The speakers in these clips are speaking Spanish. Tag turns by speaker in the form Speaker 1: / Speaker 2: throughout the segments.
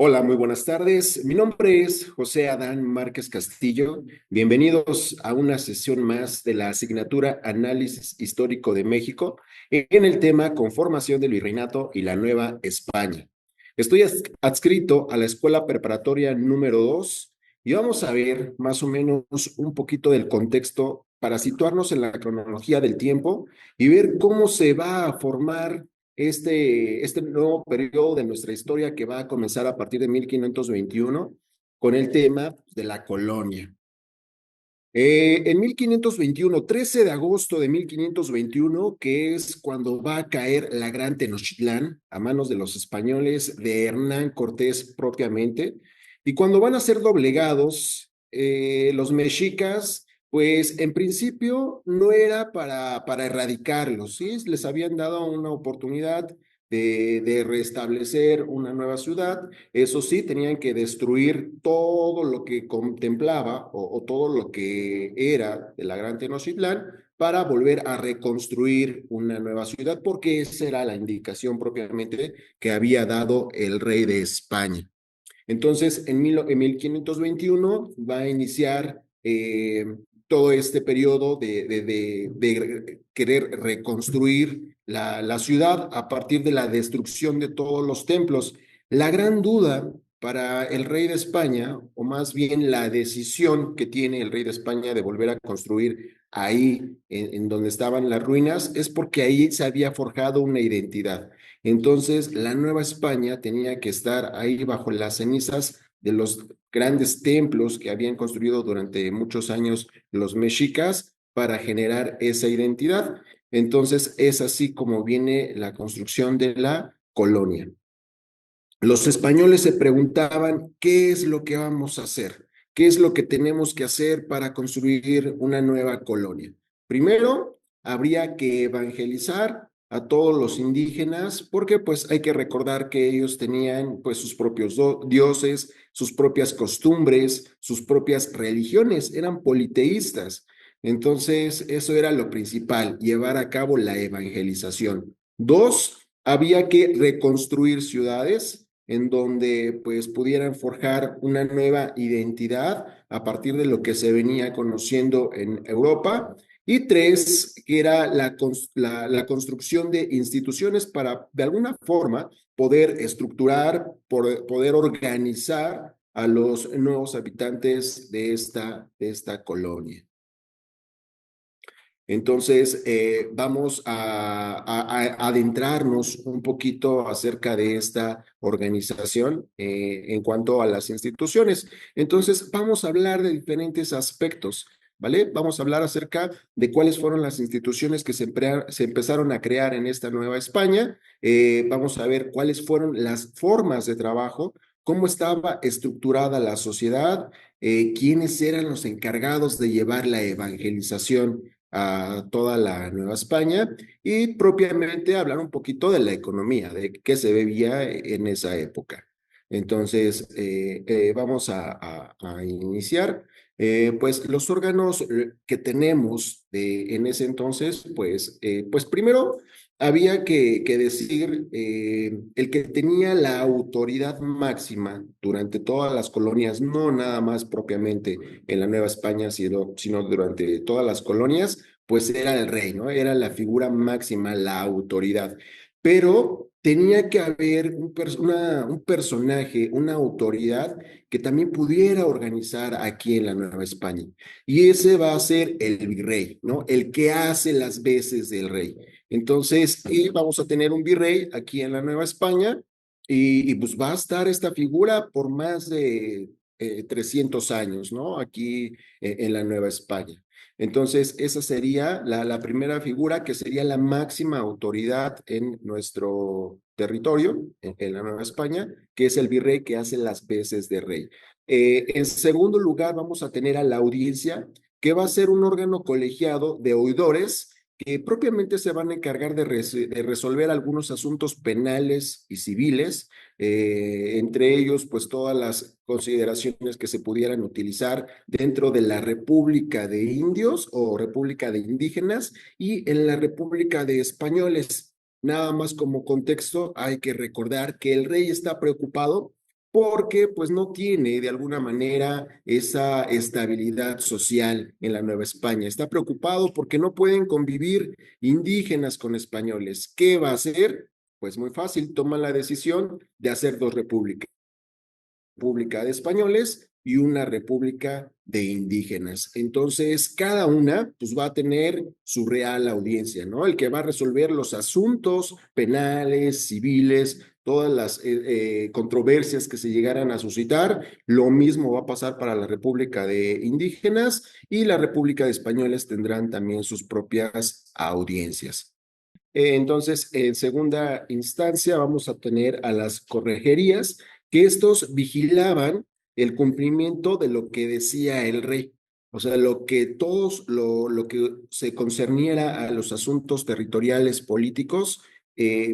Speaker 1: Hola, muy buenas tardes. Mi nombre es José Adán Márquez Castillo. Bienvenidos a una sesión más de la asignatura Análisis Histórico de México en el tema Conformación del Virreinato y la Nueva España. Estoy adscrito a la Escuela Preparatoria número 2 y vamos a ver más o menos un poquito del contexto para situarnos en la cronología del tiempo y ver cómo se va a formar este nuevo periodo de nuestra historia que va a comenzar a partir de 1521 con el tema de la colonia. En 1521, 13 de agosto de 1521, que es cuando va a caer la Gran Tenochtitlán a manos de los españoles, de Hernán Cortés propiamente, y cuando van a ser doblegados, los mexicas, pues en principio no era para erradicarlos, ¿sí? Les habían dado una oportunidad de restablecer una nueva ciudad. Eso sí, tenían que destruir todo lo que contemplaba o todo lo que era de la Gran Tenochtitlán para volver a reconstruir una nueva ciudad, porque esa era la indicación propiamente que había dado el rey de España. Entonces, en 1521 va a iniciar todo este periodo de querer reconstruir la ciudad a partir de la destrucción de todos los templos. La gran duda para el rey de España, o más bien la decisión que tiene el rey de España de volver a construir ahí en donde estaban las ruinas, es porque ahí se había forjado una identidad. Entonces, la Nueva España tenía que estar ahí bajo las cenizas de los grandes templos que habían construido durante muchos años los mexicas para generar esa identidad. Entonces, es así como viene la construcción de la colonia. Los españoles se preguntaban, ¿qué es lo que vamos a hacer? ¿Qué es lo que tenemos que hacer para construir una nueva colonia? Primero, habría que evangelizar a todos los indígenas, porque pues hay que recordar que ellos tenían pues sus propios dioses, sus propias costumbres, sus propias religiones, eran politeístas. Entonces, eso era lo principal, llevar a cabo la evangelización. Dos, había que reconstruir ciudades en donde pues pudieran forjar una nueva identidad a partir de lo que se venía conociendo en Europa. Y tres, que era la construcción de instituciones para de alguna forma poder estructurar, poder organizar a los nuevos habitantes de esta colonia. Entonces, vamos a adentrarnos un poquito acerca de esta organización en cuanto a las instituciones. Entonces, vamos a hablar de diferentes aspectos, ¿vale? Vamos a hablar acerca de cuáles fueron las instituciones que se empezaron a crear en esta Nueva España. Vamos a ver cuáles fueron las formas de trabajo, cómo estaba estructurada la sociedad, quiénes eran los encargados de llevar la evangelización a toda la Nueva España y propiamente hablar un poquito de la economía, de qué se bebía en esa época. Entonces, vamos a iniciar. Pues los órganos que tenemos en ese entonces, pues primero había que decir el que tenía la autoridad máxima durante todas las colonias, no nada más propiamente en la Nueva España, sino durante todas las colonias, pues era el rey, ¿no? Era la figura máxima, la autoridad. Pero tenía que haber un personaje, una autoridad que también pudiera organizar aquí en la Nueva España. Y ese va a ser el virrey, ¿no? El que hace las veces del rey. Entonces, y vamos a tener un virrey aquí en la Nueva España y pues va a estar esta figura por más de 300 años, ¿no? Aquí en la Nueva España. Entonces, esa sería la primera figura que sería la máxima autoridad en nuestro territorio, en la Nueva España, que es el virrey que hace las veces de rey. En segundo lugar, vamos a tener a la audiencia, que va a ser un órgano colegiado de oidores que propiamente se van a encargar de resolver algunos asuntos penales y civiles, entre ellos, pues todas las consideraciones que se pudieran utilizar dentro de la República de Indios o República de Indígenas y en la República de Españoles. Nada más como contexto, hay que recordar que el rey está preocupado porque pues no tiene de alguna manera esa estabilidad social en la Nueva España. Está preocupado porque no pueden convivir indígenas con españoles. ¿Qué va a hacer? Pues muy fácil, toma la decisión de hacer dos repúblicas, república de españoles y una república de indígenas. Entonces, cada una pues va a tener su real audiencia, ¿no? El que va a resolver los asuntos penales, civiles, todas las controversias que se llegaran a suscitar. Lo mismo va a pasar para la República de Indígenas y la República de Españoles tendrán también sus propias audiencias. Entonces, en segunda instancia, vamos a tener a las corregerías, que estos vigilaban el cumplimiento de lo que decía el rey. O sea, lo que se concerniera a los asuntos territoriales políticos,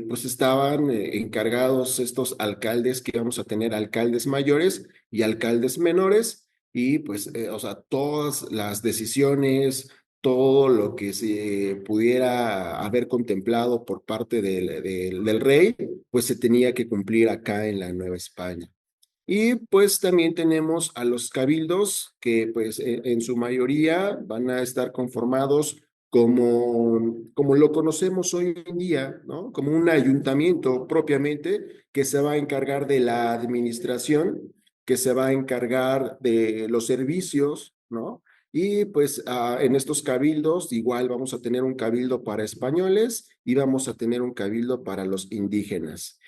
Speaker 1: pues estaban encargados estos alcaldes, que íbamos a tener alcaldes mayores y alcaldes menores, y pues, o sea, todas las decisiones, todo lo que se pudiera haber contemplado por parte del rey, pues se tenía que cumplir acá en la Nueva España. Y pues también tenemos a los cabildos que pues en su mayoría van a estar conformados como lo conocemos hoy en día, ¿no? Como un ayuntamiento propiamente que se va a encargar de la administración, que se va a encargar de los servicios, ¿no? Y pues en estos cabildos igual vamos a tener un cabildo para españoles y vamos a tener un cabildo para los indígenas.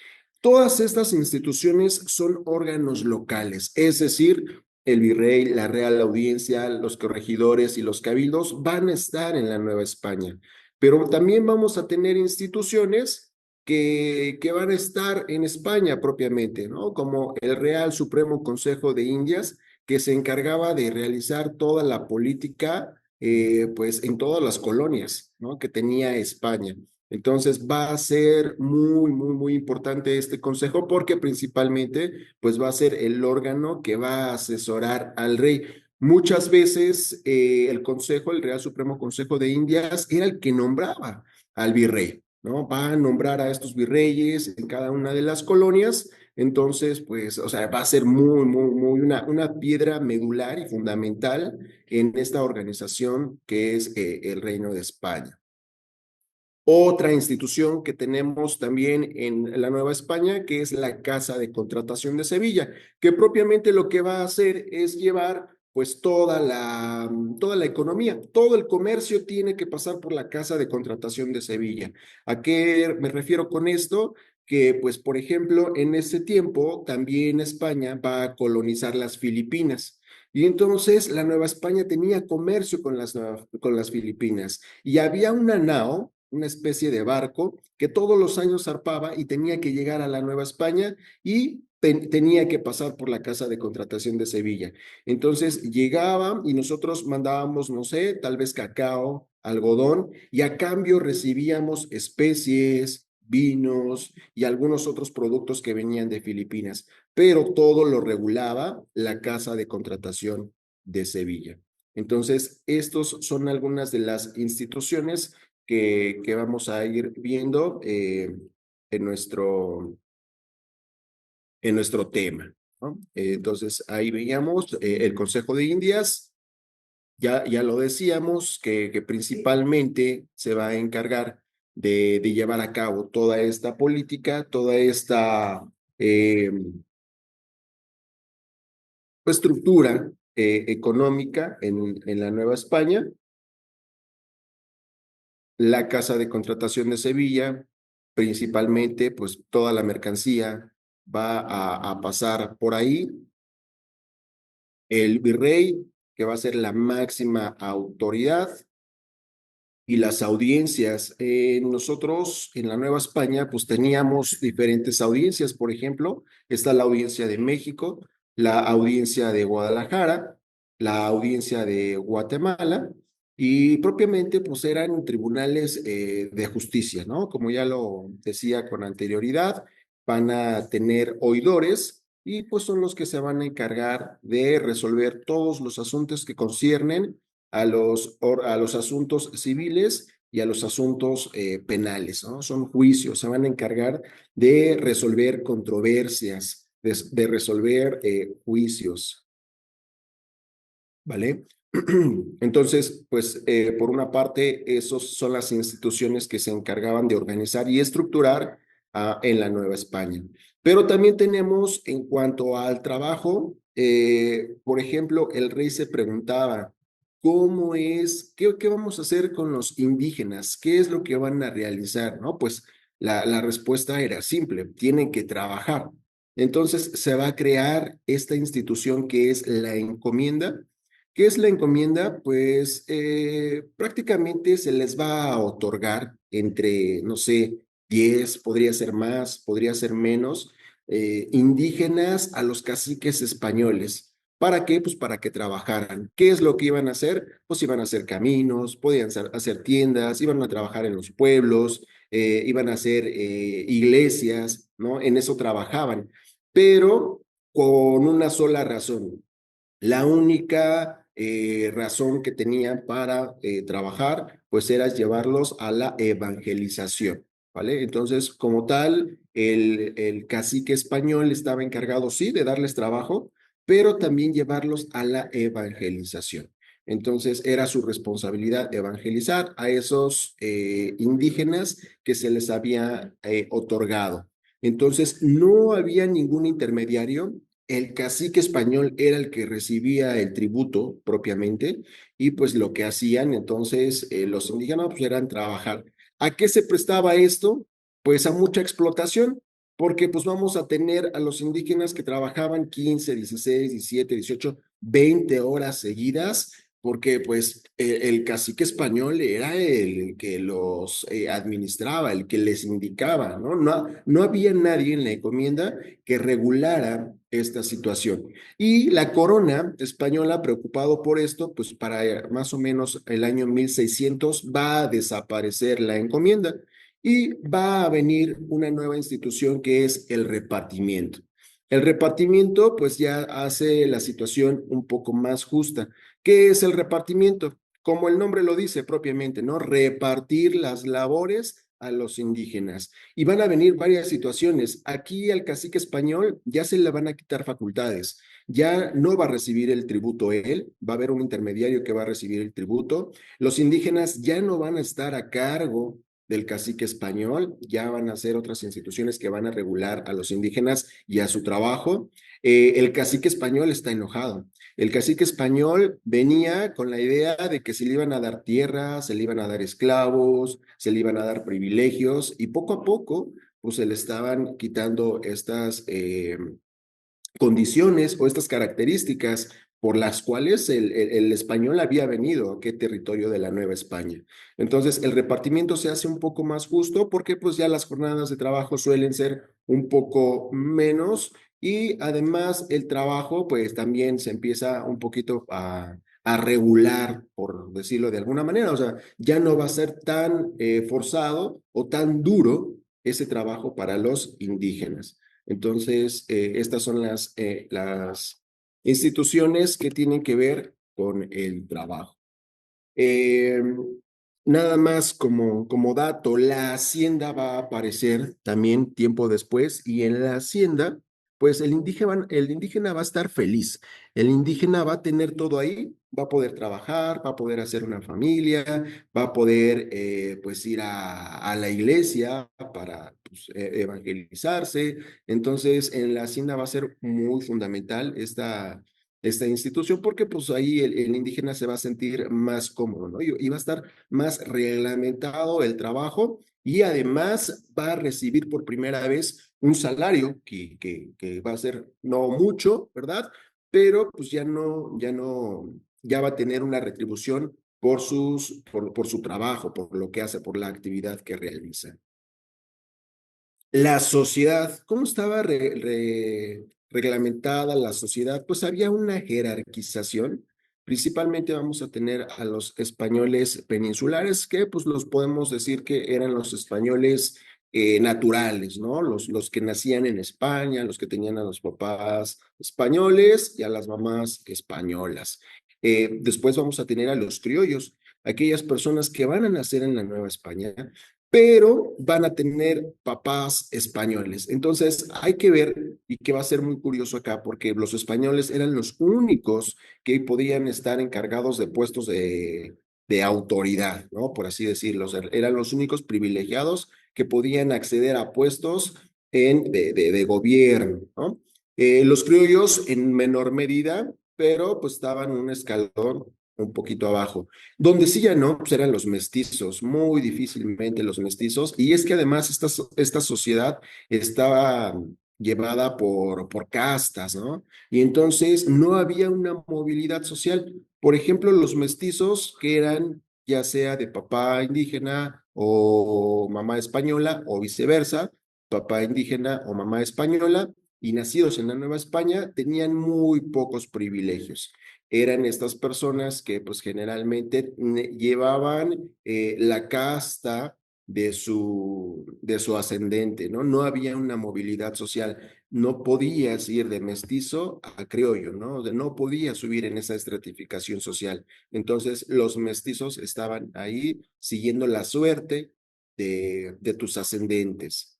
Speaker 1: Todas estas instituciones son órganos locales, es decir, el virrey, la Real Audiencia, los corregidores y los cabildos van a estar en la Nueva España, pero también vamos a tener instituciones que van a estar en España propiamente, ¿no? Como el Real Supremo Consejo de Indias, que se encargaba de realizar toda la política, pues en todas las colonias, ¿no? Que tenía España. Entonces va a ser muy importante este consejo porque principalmente pues va a ser el órgano que va a asesorar al rey. Muchas veces el consejo, el Real Supremo Consejo de Indias, era el que nombraba al virrey, ¿no? Va a nombrar a estos virreyes en cada una de las colonias. Entonces, pues, o sea, va a ser muy una piedra medular y fundamental en esta organización que es el Reino de España. Otra institución que tenemos también en la Nueva España, que es la Casa de Contratación de Sevilla, que propiamente lo que va a hacer es llevar pues toda la economía, todo el comercio tiene que pasar por la Casa de Contratación de Sevilla. ¿A qué me refiero con esto? Que pues por ejemplo en ese tiempo también España va a colonizar las Filipinas. Y entonces la Nueva España tenía comercio con las Filipinas y había una nao, una especie de barco que todos los años zarpaba y tenía que llegar a la Nueva España y tenía que pasar por la Casa de Contratación de Sevilla. Entonces llegaba y nosotros mandábamos, no sé, tal vez cacao, algodón, y a cambio recibíamos especies, vinos y algunos otros productos que venían de Filipinas, pero todo lo regulaba la Casa de Contratación de Sevilla. Entonces, estos son algunas de las instituciones que vamos a ir viendo en en nuestro tema, ¿no? Entonces, ahí veíamos el Consejo de Indias, ya lo decíamos, que principalmente se va a encargar de llevar a cabo toda esta política, toda esta estructura económica en la Nueva España. La Casa de Contratación de Sevilla, principalmente, pues toda la mercancía va a pasar por ahí. El virrey, que va a ser la máxima autoridad, y las audiencias. Nosotros en la Nueva España, pues teníamos diferentes audiencias. Por ejemplo, está la audiencia de México, la audiencia de Guadalajara, la audiencia de Guatemala, y propiamente, pues eran tribunales de justicia, ¿no? Como ya lo decía con anterioridad, van a tener oidores. Y pues son los que se van a encargar de resolver todos los asuntos que conciernen a los asuntos civiles y a los asuntos penales, ¿no? Son juicios, se van a encargar de resolver controversias, de resolver juicios. ¿Vale? Entonces, pues por una parte, esos son las instituciones que se encargaban de organizar y estructurar en la Nueva España. Pero también tenemos en cuanto al trabajo, por ejemplo, el rey se preguntaba, ¿cómo es, qué vamos a hacer con los indígenas? ¿Qué es lo que van a realizar? ¿No? Pues la respuesta era simple, tienen que trabajar. Entonces se va a crear esta institución que es la encomienda. ¿Qué es la encomienda? Pues prácticamente se les va a otorgar entre, no sé, 10, podría ser más, podría ser menos, indígenas a los caciques españoles. ¿Para qué? Pues para que trabajaran. ¿Qué es lo que iban a hacer? Pues iban a hacer caminos, podían hacer tiendas, iban a trabajar en los pueblos, iban a hacer iglesias, ¿no? En eso trabajaban, pero con una sola razón. La única razón que tenían para trabajar, pues era llevarlos a la evangelización, ¿vale? Entonces, como tal, el cacique español estaba encargado, sí, de darles trabajo, pero también llevarlos a la evangelización. Entonces, era su responsabilidad evangelizar a esos indígenas que se les había otorgado. Entonces, no había ningún intermediario. El cacique español era el que recibía el tributo propiamente y pues lo que hacían entonces los indígenas pues eran trabajar. ¿A qué se prestaba esto? Pues a mucha explotación, porque pues vamos a tener a los indígenas que trabajaban 15, 16, 17, 18, 20 horas seguidas, porque pues el cacique español era el que los administraba, el que les indicaba, ¿no? No había nadie en la encomienda que regulara esta situación. Y la corona española, preocupado por esto, pues para más o menos el año 1600 va a desaparecer la encomienda y va a venir una nueva institución que es el repartimiento. El repartimiento pues ya hace la situación un poco más justa. ¿Qué es el repartimiento? Como el nombre lo dice propiamente, ¿no? Repartir las labores a los indígenas. Y van a venir varias situaciones. Aquí al cacique español ya se le van a quitar facultades. Ya no va a recibir el tributo él, va a haber un intermediario que va a recibir el tributo. Los indígenas ya no van a estar a cargo del cacique español, ya van a ser otras instituciones que van a regular a los indígenas y a su trabajo. El cacique español está enojado. El cacique español venía con la idea de que se le iban a dar tierras, se le iban a dar esclavos, se le iban a dar privilegios y poco a poco pues se le estaban quitando estas condiciones o estas características por las cuales el español había venido a qué territorio de la Nueva España. Entonces, el repartimiento se hace un poco más justo porque pues ya las jornadas de trabajo suelen ser un poco menos y además el trabajo pues también se empieza un poquito a regular, por decirlo de alguna manera. O sea, ya no va a ser tan forzado o tan duro ese trabajo para los indígenas. Entonces, estas son las instituciones que tienen que ver con el trabajo. Eh, Nada más como dato, la hacienda va a aparecer también tiempo después y en la hacienda, pues el indígena va a estar feliz. El indígena va a tener todo ahí, va a poder trabajar, va a poder hacer una familia, va a poder pues ir a la iglesia para pues, evangelizarse. Entonces, en la hacienda va a ser muy fundamental esta institución, porque pues ahí el indígena se va a sentir más cómodo, ¿no? Y va a estar más reglamentado el trabajo y además va a recibir por primera vez un salario que va a ser no mucho, ¿verdad? Pero pues ya va a tener una retribución por su trabajo, por lo que hace, por la actividad que realiza. La sociedad, ¿cómo estaba reglamentada la sociedad? Pues había una jerarquización. Principalmente vamos a tener a los españoles peninsulares, que pues los podemos decir que eran los españoles naturales, ¿no? Los que nacían en España, los que tenían a los papás españoles y a las mamás españolas. Después vamos a tener a los criollos, aquellas personas que van a nacer en la Nueva España pero van a tener papás españoles. Entonces, hay que ver, y que va a ser muy curioso acá, porque los españoles eran los únicos que podían estar encargados de puestos de autoridad, ¿no? Por así decirlo. O sea, eran los únicos privilegiados que podían acceder a puestos de gobierno, ¿no? Los criollos en menor medida, pero pues estaban un escalón un poquito abajo. Donde sí ya no, pues eran los mestizos, muy difícilmente los mestizos. Y es que además esta sociedad estaba llevada por castas, ¿no? Y entonces no había una movilidad social. Por ejemplo, los mestizos que eran ya sea de papá indígena o mamá española o viceversa, papá indígena o mamá española y nacidos en la Nueva España, tenían muy pocos privilegios. Eran estas personas que pues generalmente llevaban la casta de su ascendente, ¿no? No había una movilidad social. No podías ir de mestizo a criollo, ¿no? No podías subir en esa estratificación social. Entonces, los mestizos estaban ahí siguiendo la suerte de tus ascendentes.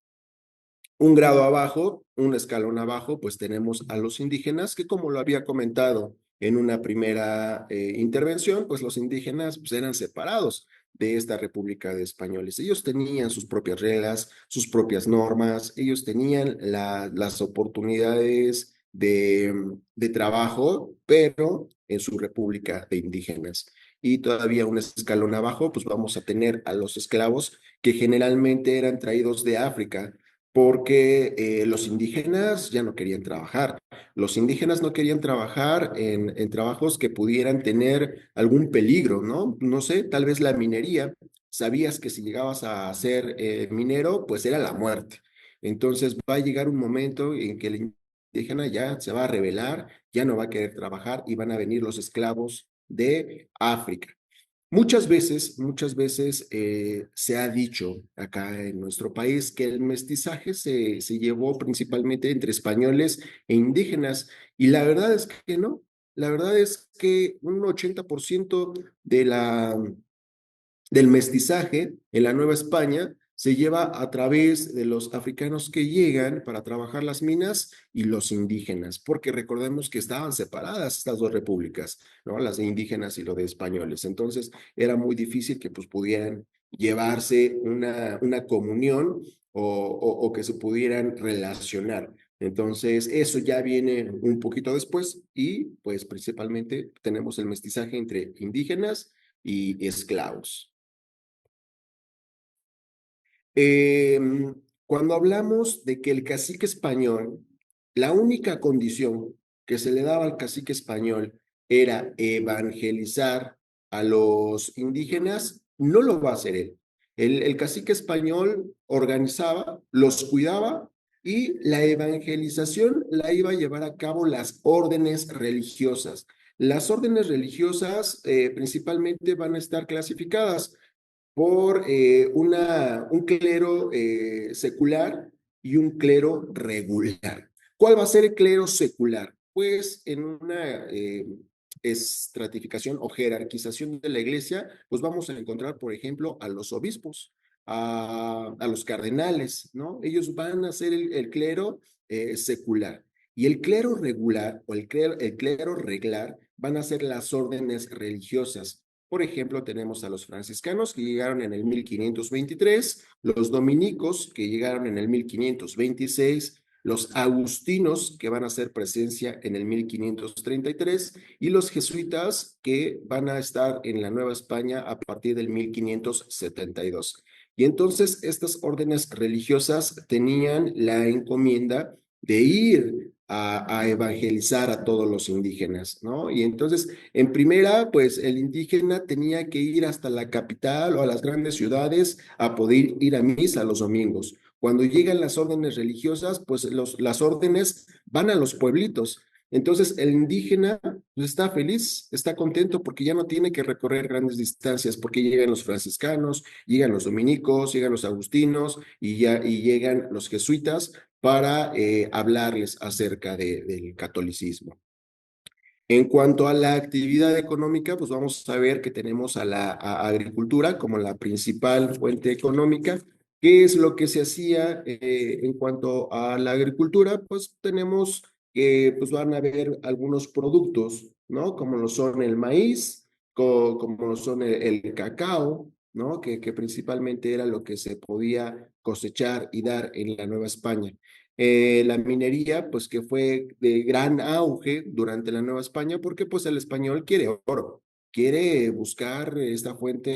Speaker 1: Un grado abajo, un escalón abajo, pues tenemos a los indígenas, que como lo había comentado en una primera intervención, pues los indígenas pues, eran separados de esta República de Españoles. Ellos tenían sus propias reglas, sus propias normas, ellos tenían las oportunidades de trabajo, pero en su República de Indígenas. Y todavía un escalón abajo, pues vamos a tener a los esclavos que generalmente eran traídos de África porque los indígenas ya no querían trabajar. Los indígenas no querían trabajar en trabajos que pudieran tener algún peligro, ¿no? No sé, tal vez la minería. Sabías que si llegabas a ser minero, pues era la muerte. Entonces va a llegar un momento en que el indígena ya se va a rebelar, ya no va a querer trabajar y van a venir los esclavos de África. Muchas veces se ha dicho acá en nuestro país que el mestizaje se llevó principalmente entre españoles e indígenas y la verdad es que no. La verdad es que un 80% de del mestizaje en la Nueva España se lleva a través de los africanos que llegan para trabajar las minas y los indígenas, porque recordemos que estaban separadas estas dos repúblicas, ¿no? Las de indígenas y lo de españoles. Entonces era muy difícil que pues pudieran llevarse una comunión o que se pudieran relacionar. Entonces, eso ya viene un poquito después y pues principalmente tenemos el mestizaje entre indígenas y esclavos. Eh, Cuando hablamos de que el cacique español, la única condición que se le daba al cacique español era evangelizar a los indígenas, no lo va a hacer él. El cacique español organizaba, los cuidaba y la evangelización la iba a llevar a cabo las órdenes religiosas. Las órdenes religiosas principalmente van a estar clasificadas por un clero secular y un clero regular. ¿Cuál va a ser el clero secular? Pues en una estratificación o jerarquización de la iglesia, pues vamos a encontrar, por ejemplo, a los obispos, a los cardenales, ¿no? Ellos van a ser el clero secular. Y el clero regular o el clero reglar van a ser las órdenes religiosas. Por ejemplo, tenemos a los franciscanos que llegaron en el 1523, los dominicos que llegaron en el 1526, los agustinos que van a hacer presencia en el 1533 y los jesuitas que van a estar en la Nueva España a partir del 1572. Y entonces estas órdenes religiosas tenían la encomienda de ir a evangelizar a todos los indígenas, ¿no? Y entonces en primera, pues el indígena tenía que ir hasta la capital o a las grandes ciudades a poder ir a misa los domingos. Cuando llegan las órdenes religiosas, pues las órdenes van a los pueblitos. Entonces el indígena pues, está feliz, está contento porque ya no tiene que recorrer grandes distancias, porque llegan los franciscanos, llegan los dominicos, llegan los agustinos y llegan los jesuitas para hablarles acerca del catolicismo. En cuanto a la actividad económica, pues vamos a ver que tenemos a la agricultura como la principal fuente económica. ¿Qué es lo que se hacía en cuanto a la agricultura? Pues tenemos que pues van a haber algunos productos, ¿no? Como lo son el maíz, como lo son el cacao, ¿no? Que principalmente era lo que se podía cosechar y dar en la Nueva España. La minería, pues que fue de gran auge durante la Nueva España, porque pues el español quiere oro, quiere buscar esta fuente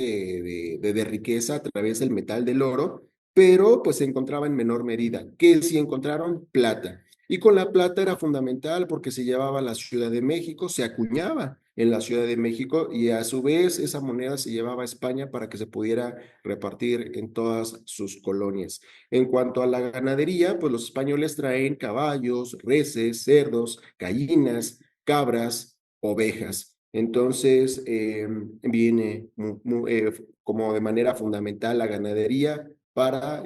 Speaker 1: de riqueza a través del metal del oro, pero pues se encontraba en menor medida. ¿Qué sí encontraron? Plata. Y con la plata era fundamental porque se llevaba a la Ciudad de México, se acuñaba en la Ciudad de México y a su vez esa moneda se llevaba a España para que se pudiera repartir en todas sus colonias. En cuanto a la ganadería, pues los españoles traen caballos, reses, cerdos, gallinas, cabras, ovejas. Entonces, viene como de manera fundamental la ganadería para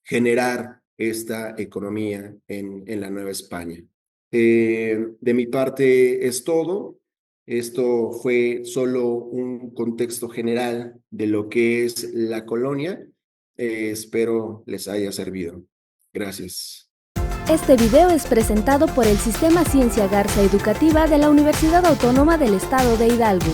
Speaker 1: generar esta economía en la Nueva España. De mi parte es todo. Esto fue solo un contexto general de lo que es la colonia. Espero les haya servido. Gracias.
Speaker 2: Este video es presentado por el Sistema Ciencia Garza Educativa de la Universidad Autónoma del Estado de Hidalgo.